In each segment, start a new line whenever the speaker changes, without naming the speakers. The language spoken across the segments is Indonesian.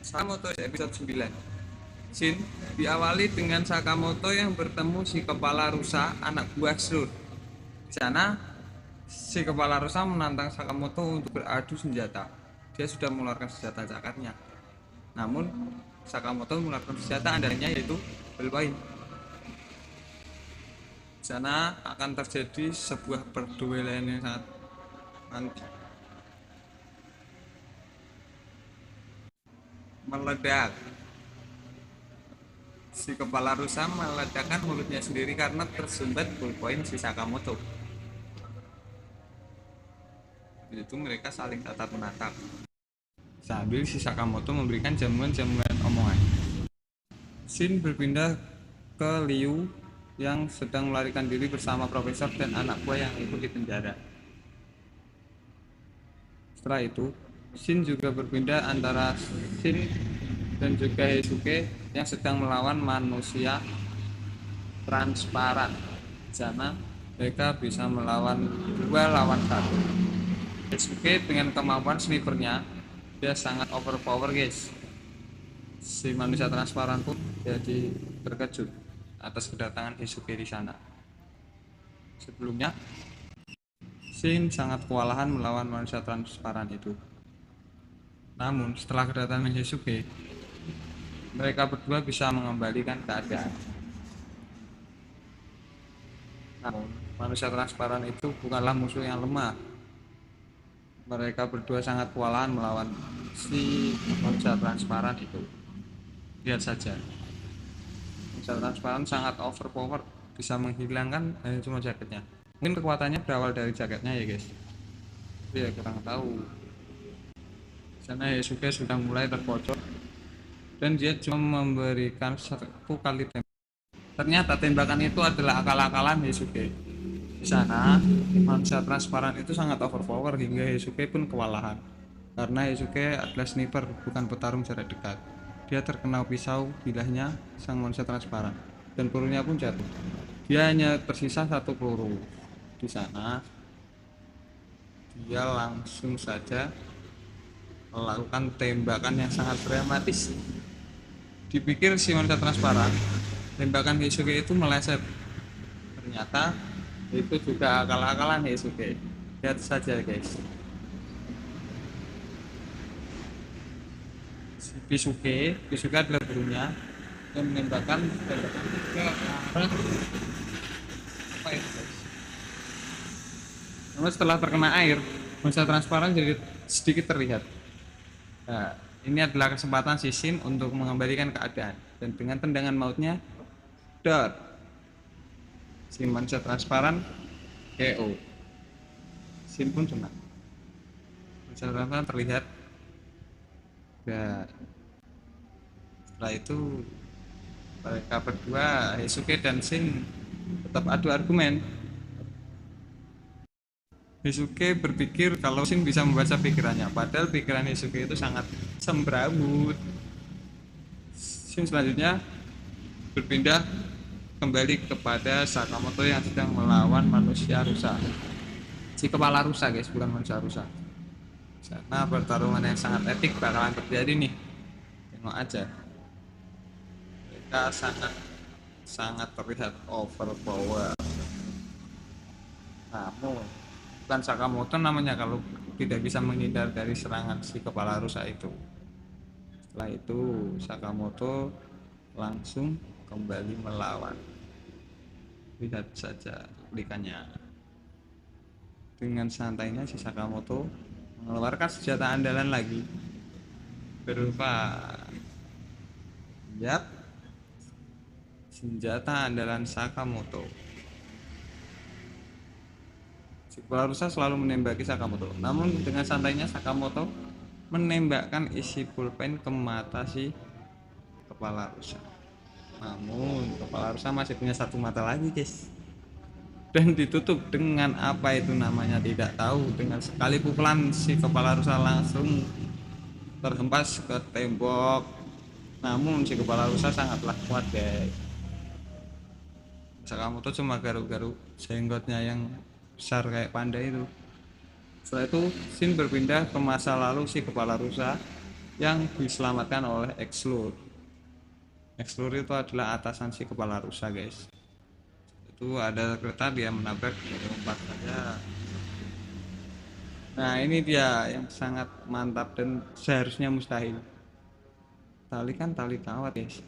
Sakamoto episode 9. Shin diawali dengan Sakamoto yang bertemu si kepala rusa, anak buah Sur. Di sana, si kepala rusa menantang Sakamoto untuk beradu senjata. Dia sudah mengeluarkan senjata cakatnya. Namun, Sakamoto mengeluarkan senjata andalanya yaitu Bellpoint. Di sana akan terjadi sebuah perduelan yang sangat meledak. Si kepala rusa meledakkan mulutnya sendiri karena tersumbat ballpoint si Sakamoto. Itu mereka saling tatap menatap sambil si Sakamoto memberikan jamuan-jamuan omongan. Shin berpindah ke Liu yang sedang melarikan diri bersama profesor dan anak buah yang ikut di penjara. Setelah itu, Shin juga berpindah antara Shin dan juga Heisuke yang sedang melawan manusia transparan. Di sana mereka bisa melawan 2 lawan 1. Heisuke dengan kemampuan snipernya dia sangat overpower guys. Si manusia transparan pun jadi terkejut atas kedatangan Heisuke di sana. Sebelumnya Shin sangat kewalahan melawan manusia transparan itu. Namun setelah kedatangan Heisuke, mereka berdua bisa mengembalikan keadaan. Namun manusia transparan itu bukanlah musuh yang lemah. Mereka berdua sangat kewalahan melawan si manusia transparan itu. Lihat saja, manusia transparan sangat overpower, bisa menghilangkan hanya cuma jaketnya. Mungkin kekuatannya berawal dari jaketnya ya guys. Ya kurang tahu. Sana Heisuke sudah mulai terpojok dan dia cuma memberikan 1 kali tembak. Ternyata tembakan itu adalah akal-akalan Heisuke. Di sana, manusia transparan itu sangat overpower hingga Heisuke pun kewalahan. Karena Heisuke adalah sniper, bukan petarung jarak dekat. Dia terkena pisau bilahnya sang manusia transparan dan pelurunya pun jatuh. Dia hanya tersisa 1 peluru. Di sana, dia langsung saja melakukan tembakan yang sangat dramatis. Dipikir si manusia transparan, tembakan Heisuke itu meleset. Ternyata itu juga akal-akalan Heisuke. Lihat saja guys. Si Bisuke adalah gurunya yang menembakkan tembakan ke arah apa itu guys. Namun setelah terkena air, manusia transparan jadi sedikit terlihat. Nah, ini adalah kesempatan si Shin untuk mengembalikan keadaan dan dengan tendangan mautnya, dot, si manusia transparan KO. Shin pun menang. Manusia transparan terlihat. Dan setelah itu mereka berdua, Heisuke dan Shin, tetap adu argumen. Heisuke berpikir kalau Shin bisa membaca pikirannya, padahal pikiran Heisuke itu sangat semrawut. Shin selanjutnya berpindah kembali kepada Sakamoto yang sedang melawan manusia rusa. Si kepala rusa guys, bukan manusia rusa. Karena pertarungan yang sangat epic bakalan terjadi nih. Tengok aja. Mereka sangat terlihat overpower. Namun bukan Sakamoto namanya kalau tidak bisa menghindar dari serangan si kepala rusa itu. Setelah itu Sakamoto langsung kembali melawan. Lihat saja cuplikannya. Dengan santainya si Sakamoto mengeluarkan senjata andalan lagi berupa senjata andalan Sakamoto. Si kepala rusa selalu menembaki Sakamoto, namun dengan santainya Sakamoto menembakkan isi pulpen ke mata si kepala rusa. Namun kepala rusa masih punya 1 mata lagi guys, dan ditutup dengan apa itu namanya tidak tahu. Dengan sekali pukulan si kepala rusa langsung terhempas ke tembok. Namun si kepala rusa sangatlah kuat guys. Sakamoto cuma garuk-garuk jenggotnya yang besar kayak panda itu. Setelah itu Shin berpindah ke masa lalu si kepala rusa yang diselamatkan oleh Exlur. Exlur itu adalah atasan si kepala rusa, guys. Itu ada kereta dia menabrak, lompat saja. Nah, ini dia yang sangat mantap dan seharusnya mustahil. Tali kan tali kawat, guys.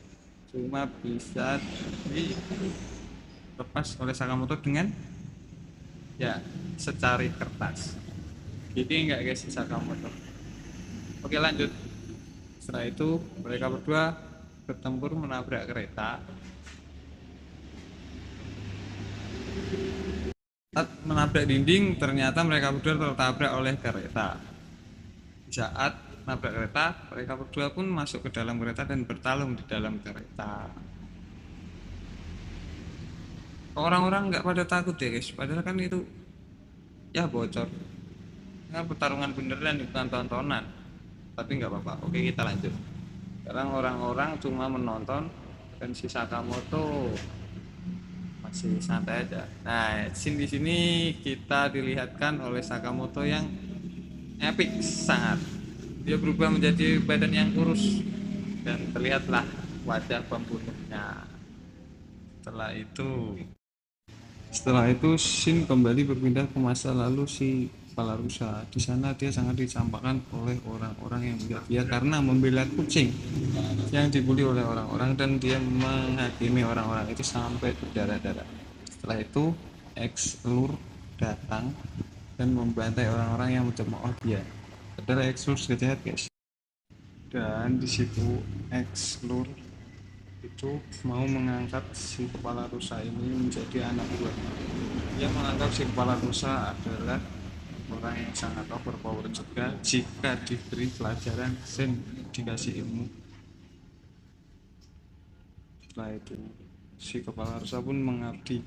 Cuma bisa dilepas oleh Sakamoto dengan ya secari kertas. Gini enggak guys si Sakamoto. Oke, lanjut. Setelah itu mereka berdua bertempur menabrak kereta. Saat menabrak dinding, ternyata mereka berdua tertabrak oleh kereta. Di saat menabrak kereta, mereka berdua pun masuk ke dalam kereta dan bertarung di dalam kereta. Orang-orang nggak pada takut ya guys, padahal kan itu ya bocor. Kan pertarungan beneran bukan tontonan. Tapi nggak apa-apa. Oke, kita lanjut. Sekarang orang-orang cuma menonton dan si Sakamoto masih santai aja. Nah, scene di sini kita dilihatkan oleh Sakamoto yang epic sangat. Dia berubah menjadi badan yang kurus dan terlihatlah wajah pembunuhnya. Setelah itu Shin kembali berpindah ke masa lalu si kepala rusa. Di sana dia sangat dicampakkan oleh orang-orang yang melihat dia karena membela kucing yang dibully oleh orang-orang dan dia menghakimi orang-orang itu sampai berdarah-darah. Setelah itu Exlur datang dan membantai orang-orang yang mencemooh dia. Padahal Exlur sudah jahat, guys. Dan di situ Exlur itu mau mengangkat si kepala rusa ini menjadi anak buahnya. Dia menganggap si kepala rusa adalah orang yang sangat overpower juga jika diberi pelajaran dan dikasih ilmu. Setelah itu si kepala rusa pun mengabdi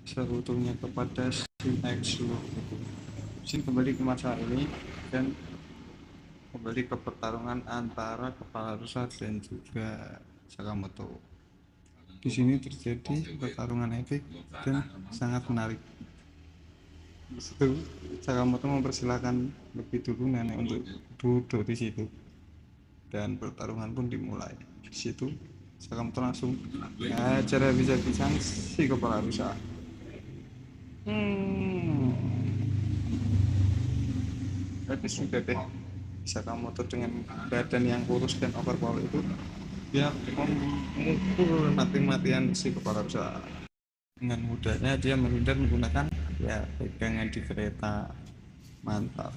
seutuhnya kepada Shin Exlur. Shin kembali ke masa ini dan kembali ke pertarungan antara kepala rusa dan juga Sakamoto. Di sini terjadi pertarungan epik dan sangat menarik. Di situ Sakamoto mempersilahkan lebih dulu nenek untuk duduk di situ dan pertarungan pun dimulai. Di situ Sakamoto langsung cara bisa-bisa si kepala rusa. Tapi sudah deh Sakamoto dengan badan yang kurus dan overpower itu dia memukul mati-matian si kepala rusa. Dengan mudahnya dia menghindar menggunakan ya pegangan di kereta. Mantap.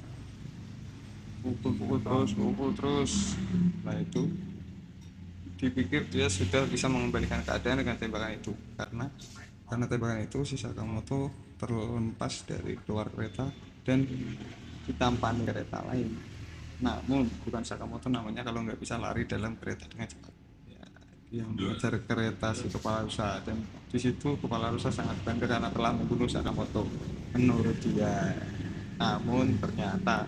Pukul terus. Setelah itu dipikir dia sudah bisa mengembalikan keadaan dengan tembakan itu karena tembakan itu si Sakamoto terlepas dari keluar kereta dan ditampani kereta lain. Namun bukan Sakamoto namanya kalau nggak bisa lari dalam kereta dengan cepat. Yang mengejar kereta si kepala rusa dan di situ kepala rusa sangat bangga karena telah membunuh Sakamoto menurut dia. Namun ternyata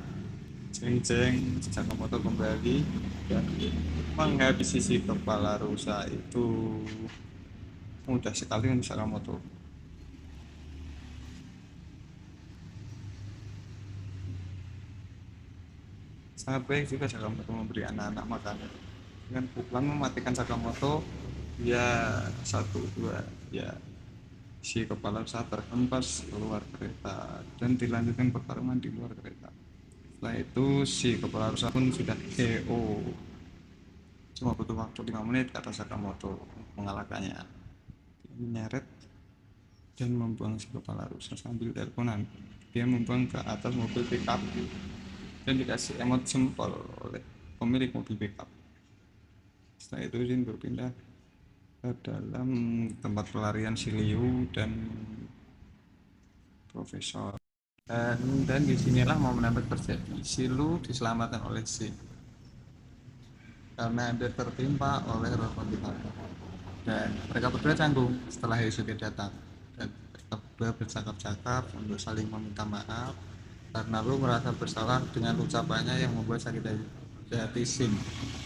jeng Sakamoto kembali dan menghabisi si kepala rusa itu mudah sekali untuk Sakamoto. Sangat baik juga Sakamoto memberi anak-anak makan dengan pukulan mematikan Sakamoto ya 1-2 ya si kepala rusa terhempas keluar kereta dan dilanjutkan pertarungan di luar kereta. Setelah itu si kepala rusa pun sudah KO. Cuma butuh waktu 5 menit kata Sakamoto mengalahkannya. Dia menyeret dan membuang si kepala rusa sambil teleponan. Dia membuang ke atas mobil pickup dan dikasih emot jempol oleh pemilik mobil pickup. Setelah itu Jin berpindah ke dalam tempat pelarian si Liu dan Profesor. Dan disinilah momen yang terjadi. Si Lu diselamatkan oleh Shin karena dia tertimpa oleh rokok dan mereka berdua canggung setelah Heisuke datang dan mereka berdua bercakap-cakap untuk saling meminta maaf karena Lu merasa bersalah dengan ucapannya yang membuat sakit hati Shin.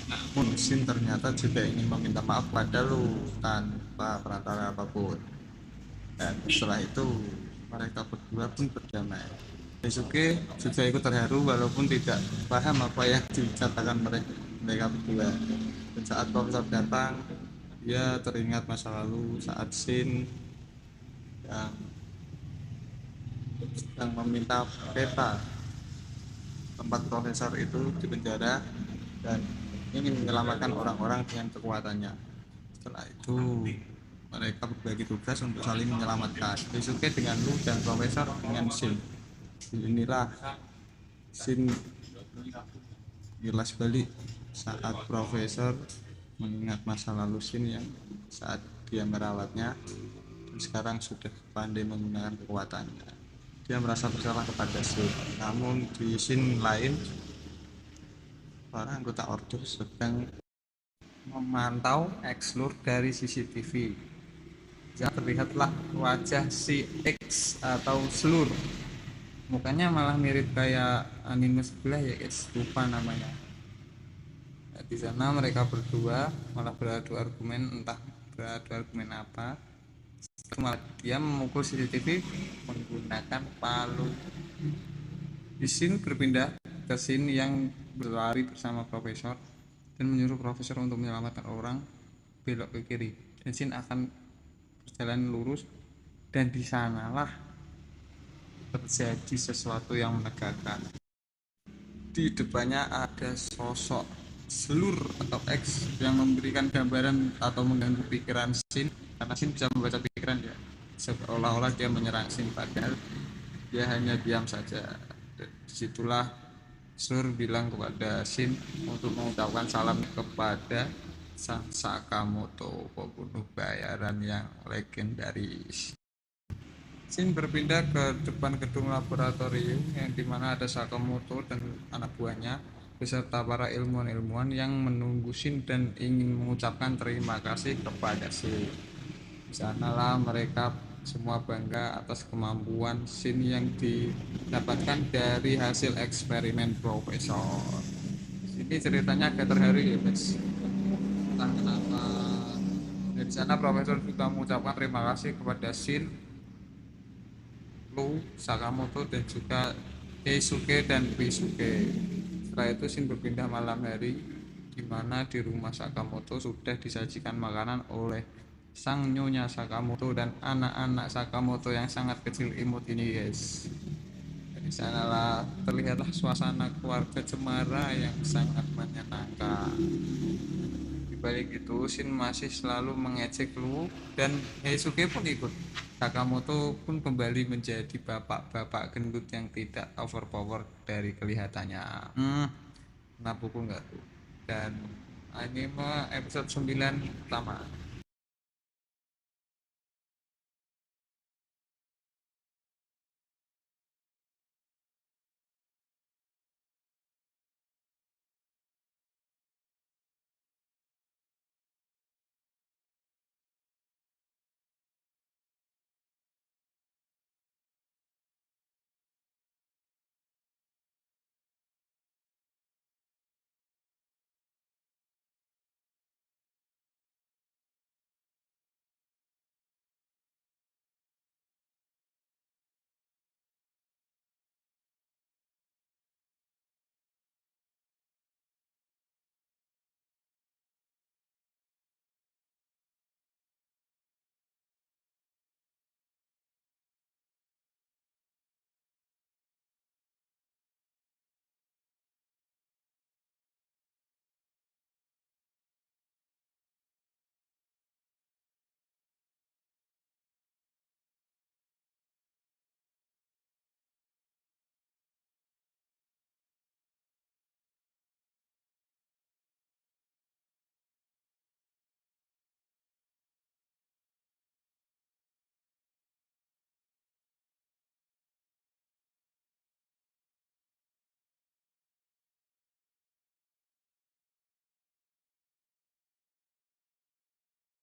Namun Shin ternyata juga ingin meminta maaf pada Lu tanpa perantara apapun dan setelah itu mereka berdua pun berdamai. Heisuke juga ikut terharu walaupun tidak paham apa yang dikatakan mereka mereka berdua. Dan saat profesor datang, dia teringat masa lalu saat Shin yang sedang meminta peta tempat profesor itu di penjara dan ingin menyelamatkan orang-orang dengan kekuatannya. Setelah itu mereka berbagi tugas untuk saling menyelamatkan. Daisuke dengan Lu dan profesor dengan Shin. Inilah Shin gilas balik saat profesor mengingat masa lalu Shin yang saat dia merawatnya dan sekarang sudah pandai menggunakan kekuatannya. Dia merasa bersalah kepada Shin. Namun di scene lain, para anggota Order sedang memantau X-Lure dari CCTV. Ya, terlihatlah wajah si X atau Slur. Mukanya malah mirip kayak anime sebelah ya guys, lupa namanya. Nah, di sana mereka berdua malah beradu argumen, entah beradu argumen apa. Malah dia memukul CCTV menggunakan palu. Di scene berpindah ke scene yang berlari bersama profesor dan menyuruh profesor untuk menyelamatkan orang belok ke kiri. Dan scene akan berjalan lurus dan di sanalah terjadi sesuatu yang menegangkan. Di depannya ada sosok Slur atau X yang memberikan gambaran atau mengganggu pikiran Shin karena Shin bisa membaca pikiran ya, seolah-olah dia menyerang Shin padahal dia hanya diam saja. Disitulah Slur bilang kepada Shin untuk mengucapkan salam kepada sang Sakamoto, pembunuh bayaran yang legendaris. Shin berpindah ke depan gedung laboratorium yang dimana ada Sakamoto dan anak buahnya beserta para ilmuwan-ilmuwan yang menunggu Shin dan ingin mengucapkan terima kasih kepada Shin. Di sanalah mereka semua bangga atas kemampuan Shin yang didapatkan dari hasil eksperimen profesor. Ini ceritanya agak terharu ya guys. Entah kenapa. Dari sana profesor juga mengucapkan terima kasih kepada Shin, Lu, Sakamoto dan juga Keisuke dan Risuke. Setelah itu Shin berpindah malam hari di mana di rumah Sakamoto sudah disajikan makanan oleh sang nyonya Sakamoto dan anak-anak Sakamoto yang sangat kecil imut ini guys. Dari sanalah terlihatlah suasana keluarga cemara yang sangat menyenangkan. Balik itu Shin masih selalu mengejek Lu dan Heisuke pun ikut. Sakamoto pun kembali menjadi bapak-bapak gendut yang tidak overpower dari kelihatannya. Kena pukul nggak tuh? Dan anime episode 9 pertama.